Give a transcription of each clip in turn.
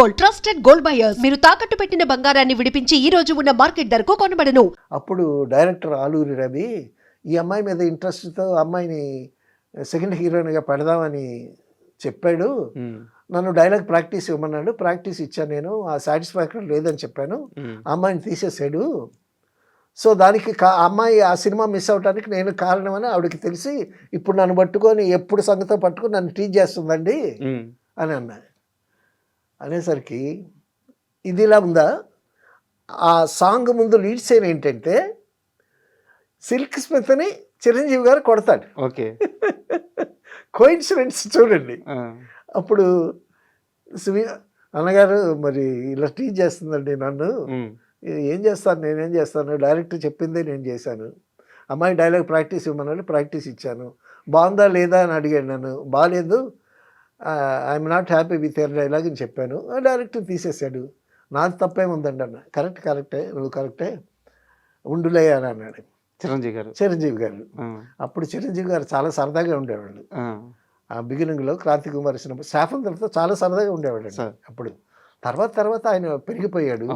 Gold, trusted gold buyers. మీరు తాకట్టు పెట్టిన బంగారాన్ని విడిపించి ఈ రోజు ఉన్న మార్కెట్ ధరకు కొనబడను. అప్పుడు డైరెక్టర్ ఆలూరి రవి ఈ అమ్మాయి మీద ఇంట్రెస్ట్తో అమ్మాయిని సెకండ్ హీరోయిన్గా పెడదామని చెప్పాడు. నన్ను డైలాగ్ ప్రాక్టీస్ ఇవ్వమన్నాడు. ప్రాక్టీస్ ఇచ్చాను. నేను ఆ సాటిస్ఫాక్షన్ లేదని చెప్పాను. ఆ అమ్మాయిని తీసేసాడు. సో దానికి అమ్మాయి ఆ సినిమా మిస్ అవడానికి నేను కారణమని ఆవిడకి తెలిసి ఇప్పుడు నన్ను పట్టుకొని ఎప్పుడు సంగతో పట్టుకొని నన్ను టీచ్ చేస్తుందండి అని అన్నా. అనేసరికి ఇది ఇలా ఉందా. ఆ సాంగ్ ముందు లీడ్ సీన్ ఏంటంటే సిల్క్ స్మిత్ని చిరంజీవి గారు కొడతాడు. ఓకే, కోయిన్సిడెన్స్ చూడండి. అప్పుడు అన్నగారు మరి ఇలా టీచ్ చేస్తుందండి నన్ను, ఏం చేస్తాను, నేనేం చేస్తాను, డైరెక్టర్ చెప్పిందే నేను చేశాను. అమ్మాయి డైలాగ్ ప్రాక్టీస్ ఇవ్వమన్నాడు, ప్రాక్టీస్ ఇచ్చాను. బాగుందా లేదా అని అడిగాడు నన్ను. బాగాలేదు, I'm not happy with your dialogue అని చెప్పాను. డైరెక్టర్ తీసేశాడు. నాది తప్పేముందండి అన్న. కరెక్టే, నువ్వు కరెక్టే, ఉండులే అని అన్నాడు చిరంజీవి గారు. అప్పుడు చిరంజీవి గారు చాలా సరదాగా ఉండేవాళ్ళు. ఆ బిగినింగ్లో క్రాంతి కుమార్ సినిమా శాఫందర్తో చాలా సరదాగా ఉండేవాడు అప్పుడు. తర్వాత ఆయన పెరిగిపోయాడు.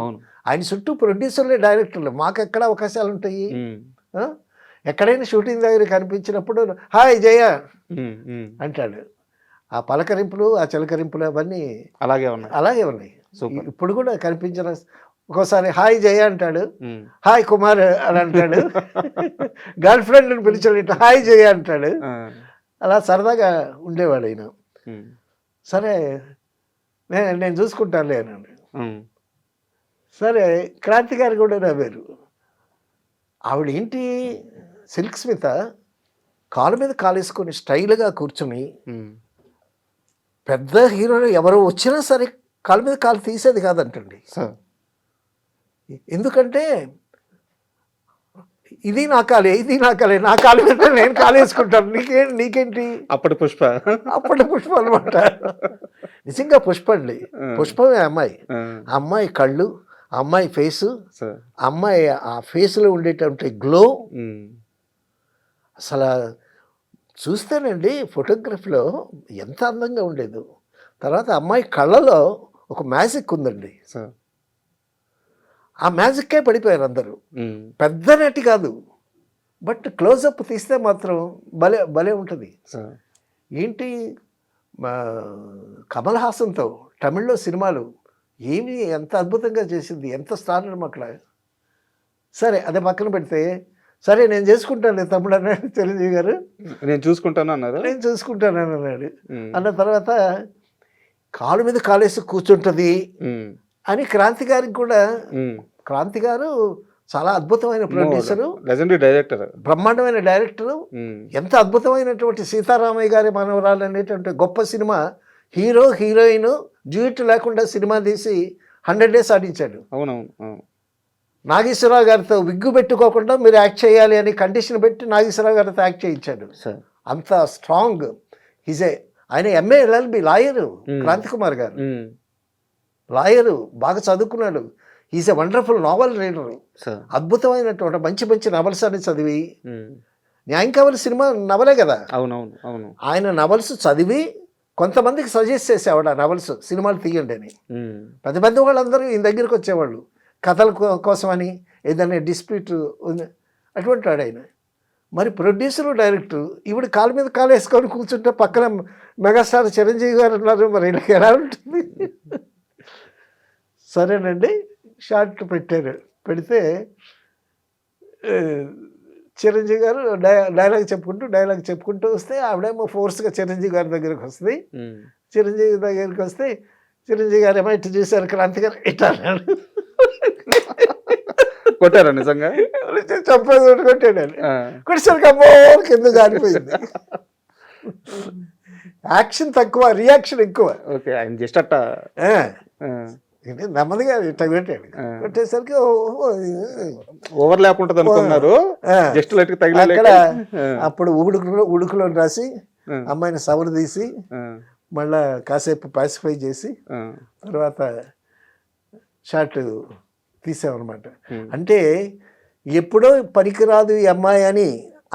ఆయన చుట్టూ ప్రొడ్యూసర్లే డైరెక్టర్లు. మాకు ఎక్కడ అవకాశాలు ఉంటాయి? ఎక్కడైనా షూటింగ్ దగ్గర కనిపించినప్పుడు హాయ్ జయ అంటాడు. ఆ పలకరింపులు, ఆ చిలకరింపులు అవన్నీ అలాగే ఉన్నాయి. ఇప్పుడు కూడా కనిపించిన ఒక్కోసారి హాయ్ జయ అంటాడు, హాయ్ కుమార్ అని అంటాడు. గర్ల్ ఫ్రెండ్ని పిలిచాడు, ఇట్లా హాయ్ జయ అంటాడు. అలా సరదాగా ఉండేవాడు ఆయన. సరే నేను చూసుకుంటానులే అన్నాడు. సరే క్రాంతి గారు కూడా నవ్వారు. ఆవిడ ఏంటి సిల్క్ స్మిత కాలు మీద కాలేసుకొని స్టైల్గా కూర్చుని పెద్ద హీరోలు ఎవరో వచ్చినా సరే కాలు మీద కాలు తీసేది కాదంటండి. ఎందుకంటే ఇది నా కాలే నా కాలు మీద నేను కాలేసుకుంటాను, నీకేంటి. అప్పటి పుష్ప అనమాట. నిజంగా పుష్ప అండి. పుష్పమే అమ్మాయి. అమ్మాయి కళ్ళు, అమ్మాయి ఫేసు, అమ్మాయి ఆ ఫేస్లో ఉండేటువంటి గ్లో అసలు చూస్తేనండి ఫోటోగ్రఫీలో ఎంత అందంగా ఉండేది. తర్వాత అమ్మాయి కళ్ళలో ఒక మ్యాజిక్ ఉందండి. ఆ మ్యాజిక్కే పడిపోయారు అందరూ. పెద్ద నటి కాదు, బట్ క్లోజప్ తీస్తే మాత్రం భలే ఉంటుంది. ఏంటి కమల్ హాసన్తో తమిళ్లో సినిమాలు ఏమి ఎంత అద్భుతంగా చేసింది, ఎంత స్టార్ అక్కడ. సరే అదే పక్కన పెడితే, సరే నేను చేసుకుంటాను తమ్ముడు అన్నాడు చిరంజీవి గారు. నేను చూసుకుంటాను అన్నారు. అన్నాడు. అన్న తర్వాత కాలు మీద కాలేసి కూర్చుంటుంది అని క్రాంతి గారికి కూడా. క్రాంతి గారు చాలా అద్భుతమైన ప్రొడ్యూసరు, లెజెండరీ డైరెక్టర్, బ్రహ్మాండమైన డైరెక్టరు. ఎంత అద్భుతమైనటువంటి సీతారామయ్య గారి మనవరాలు అనేటువంటి గొప్ప సినిమా, హీరో హీరోయిన్ డ్యూట్ లేకుండా సినిమా తీసి 100 days ఆడించాడు. అవునవును. నాగేశ్వరరావు గారితో విగ్గు పెట్టుకోకుండా మీరు యాక్ట్ చేయాలి అని కండిషన్ పెట్టి నాగేశ్వరరావు గారితో యాక్ట్ చేయించాడు. అంత స్ట్రాంగ్. ఆయన MA LLB lawyer. Kranti Kumar garu lawyer, బాగా చదువుకున్నాడు. Is a wonderful novel reader. అద్భుతమైనటువంటి మంచి మంచి నవల్స్ అని చదివి, న్యాయం కావాలి సినిమా నవలే కదా. అవును. ఆయన నవల్స్ చదివి కొంతమందికి సజెస్ట్ చేసేవాడు ఆ నవల్స్ సినిమాలు తీయండి అని. పెద్ద వాళ్ళందరూ ఈయన దగ్గరికి వచ్చేవాళ్ళు కథల కోసమని, ఏదైనా డిస్ప్యూట్ అటువంటి వాడు ఆయన. మరి ప్రొడ్యూసరు డైరెక్టర్ ఈవిడ కాలు మీద కాలు వేసుకొని కూర్చుంటే పక్కన మెగాస్టార్ చిరంజీవి గారు ఉన్నారు. మరి ఇలా ఎలా ఉంటుంది? సరేనండి, షార్ట్ పెట్టారు. పెడితే చిరంజీవి గారు డైలాగ్ చెప్పుకుంటూ వస్తే ఆవిడేమో ఫోర్స్గా చిరంజీవి గారి దగ్గరికి వస్తుంది. చిరంజీవి దగ్గరికి వస్తే చిరంజీవి గారు ఏమో ఇట్లా చూశారు, క్రాంతి గారు ఇట్లా అన్నాడు. కొట్టారా నిజంగా? చెప్పేది కొట్టాడు. కొట్టేసరికి అమ్మో కింద జారిపోయింది. యాక్షన్ తక్కువ, రియాక్షన్ ఎక్కువ. ఓకే, ఆయన జస్ట్ అట్ట నెమ్మదిగా ఇట్లా పెట్టాడు. కొట్టేసరికి ఓవర్ ల్యాప్ ఉంటుంది అనుకున్నారు. జస్ట్ లైట్ అక్కడ అప్పుడు ఉడుకులో రాసి అమ్మాయిని సవరు తీసి మళ్ళా కాసేపు పాసిఫై చేసి తర్వాత షార్ట్ తీసామన్నమాట. అంటే ఎప్పుడో పనికిరాదు ఈ అమ్మాయి అని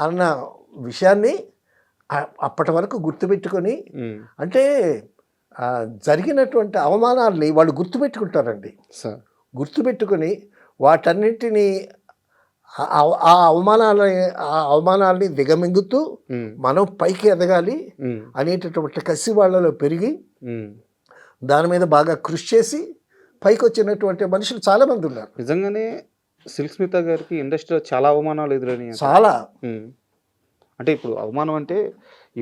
అన్న విషయాన్ని అప్పటి వరకు గుర్తుపెట్టుకొని, అంటే జరిగినటువంటి అవమానాల్ని వాళ్ళు గుర్తుపెట్టుకుంటారండి. సార్ గుర్తుపెట్టుకొని వాటన్నింటినీ ఆ అవమానాల్ని దిగమింగుతూ మనం పైకి ఎదగాలి అనేటటువంటి కసి వాళ్ళలో పెరిగి దాని మీద బాగా కృషి చేసి పైకి వచ్చినటువంటి మనుషులు చాలామంది ఉన్నారు. నిజంగానే సిల్క్ స్మిత గారికి ఇండస్ట్రీలో చాలా అవమానాలు ఎదురైనాయి. చాలా అంటే ఇప్పుడు అవమానం అంటే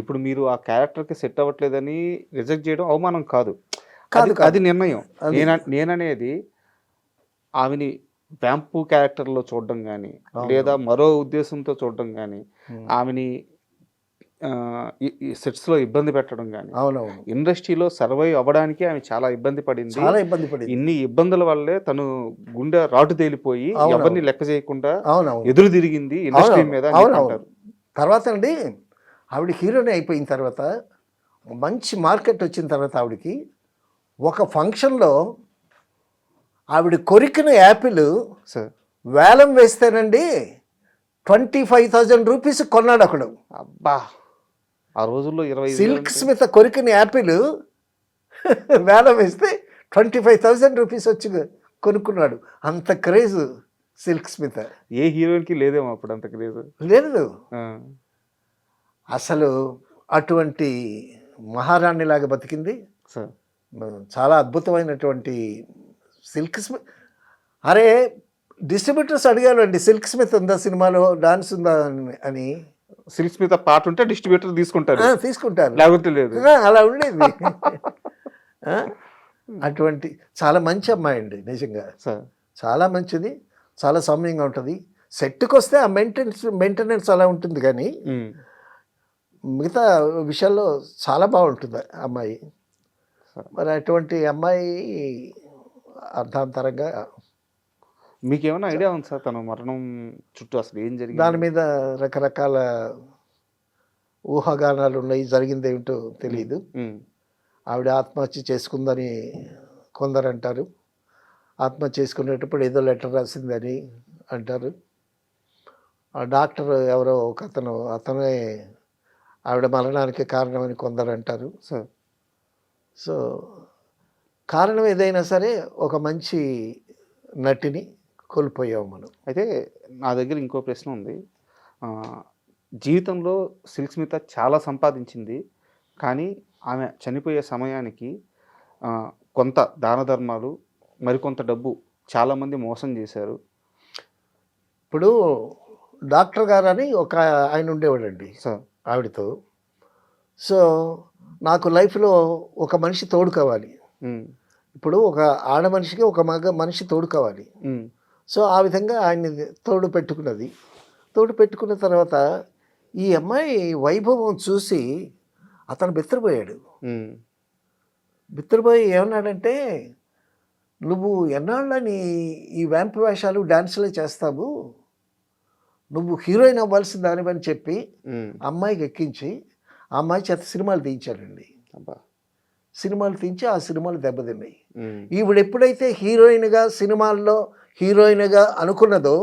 ఇప్పుడు మీరు ఆ క్యారెక్టర్కి సెట్ అవ్వట్లేదని రిజెక్ట్ చేయడం అవమానం కాదు, అది నిర్ణయం. నేననేది ఆమెని వ్యాంపు క్యారెక్టర్లో చూడడం కానీ లేదా మరో ఉద్దేశంతో చూడడం కానీ ఆమెని సెట్స్లో ఇబ్బంది పెట్టడం కానీ ఇండస్ట్రీలో సర్వైవ్ అవ్వడానికి ఆమె చాలా ఇబ్బంది పడింది. ఇన్ని ఇబ్బందుల వల్లే తను గుండె రాటు తేలిపోయి ఎవరిని లెక్క చేయకుండా ఎదురు తిరిగింది ఇండస్ట్రీ మీద అంటారు. తర్వాత అండి ఆవిడ హీరోయిన్ అయిపోయిన తర్వాత మంచి మార్కెట్ వచ్చిన తర్వాత ఆవిడకి ఒక ఫంక్షన్లో ఆవిడ కొరికిన యాపిల్ వేలం వేస్తేనండి 25,000 రూపీస్ కొన్నాడు అక్కడ. అబ్బా, ఆ రోజుల్లో 20 సిల్క్ స్మిత కొరికిన యాపిల్ వేలం వేస్తే 25,000 రూపీస్ వచ్చి కొనుక్కున్నాడు. అంత క్రేజ్ సిల్క్ స్మిత. ఏ హీరోయిన్కి లేదేమో అప్పుడు అంత క్రేజ్. లేదు అసలు. అటువంటి మహారాణిలాగా బతికింది. చాలా అద్భుతమైనటువంటి సిల్క్ స్మిత్. అరే డిస్ట్రిబ్యూటర్స్ అడిగారండి, సిల్క్ స్మిత్ ఉందా సినిమాలో, డాన్స్ ఉందా అని. సిల్క్ స్మిత్ పాట ఉంటే డిస్ట్రిబ్యూటర్ తీసుకుంటారు, లేకపోతే లేదు. అలా ఉండేది. అటువంటి చాలా మంచి అమ్మాయి అండి నిజంగా. చాలా మంచిది, చాలా సౌమ్యంగా ఉంటుంది. సెట్కి వస్తే ఆ మెయింటెనెన్స్ అలా ఉంటుంది, కానీ మిగతా విషయాల్లో చాలా బాగుంటుంది అమ్మాయి. మరి అటువంటి అమ్మాయి అర్ధాంతరంగా. మీకు ఏమైనా ఐడియా ఉంది సార్ తన మరణం చుట్టూ అసలు ఏం జరిగింది? దాని మీద రకరకాల ఊహాగానాలు ఉన్నాయి. జరిగింది ఏమిటో తెలియదు. ఆవిడ ఆత్మహత్య చేసుకుందని కొందరు అంటారు. ఆత్మహత్య చేసుకునేటప్పుడు ఏదో లెటర్ రాసిందని అంటారు. ఆ డాక్టర్ ఎవరో ఒక అతనే ఆవిడ మరణానికి కారణమని కొందరు అంటారు. సో కారణం ఏదైనా సరే ఒక మంచి నటిని కోల్పోయాము మనం. అయితే నా దగ్గర ఇంకో ప్రశ్న ఉంది. జీవితంలో సిల్క్ స్మిత చాలా సంపాదించింది, కానీ ఆమె చనిపోయే సమయానికి కొంత దాన ధర్మాలు, మరికొంత డబ్బు చాలామంది మోసం చేశారు. ఇప్పుడు డాక్టర్ గారు అని ఒక ఆయన ఉండేవాడండి ఆవిడతో. సో నాకు లైఫ్లో ఒక మనిషి తోడు కావాలి. ఇప్పుడు ఒక ఆడ మనిషికి ఒక మగ మనిషి తోడు కావాలి. సో ఆ విధంగా ఆయన్ని తోడు పెట్టుకున్నది. తోడు పెట్టుకున్న తర్వాత ఈ అమ్మాయి వైభవం చూసి అతను బిత్తరపోయాడు. బిత్తరపోయి ఏమన్నాడంటే, నువ్వు ఎన్నాళ్ళని ఈ వ్యాంపు వేషాలు డాన్సులే చేస్తావు, నువ్వు హీరోయిన్ అవ్వాల్సిన దానివని చెప్పి అమ్మాయికి ఎక్కించి ఆ అమ్మాయి చేత సినిమాలు తీయించాడండి. సినిమాలు తీయించి ఆ సినిమాలు దెబ్బతిన్నాయి. ఈవిడ ఎప్పుడైతే హీరోయిన్గా సినిమాల్లో హీరోయిన్గా అనుకున్నదో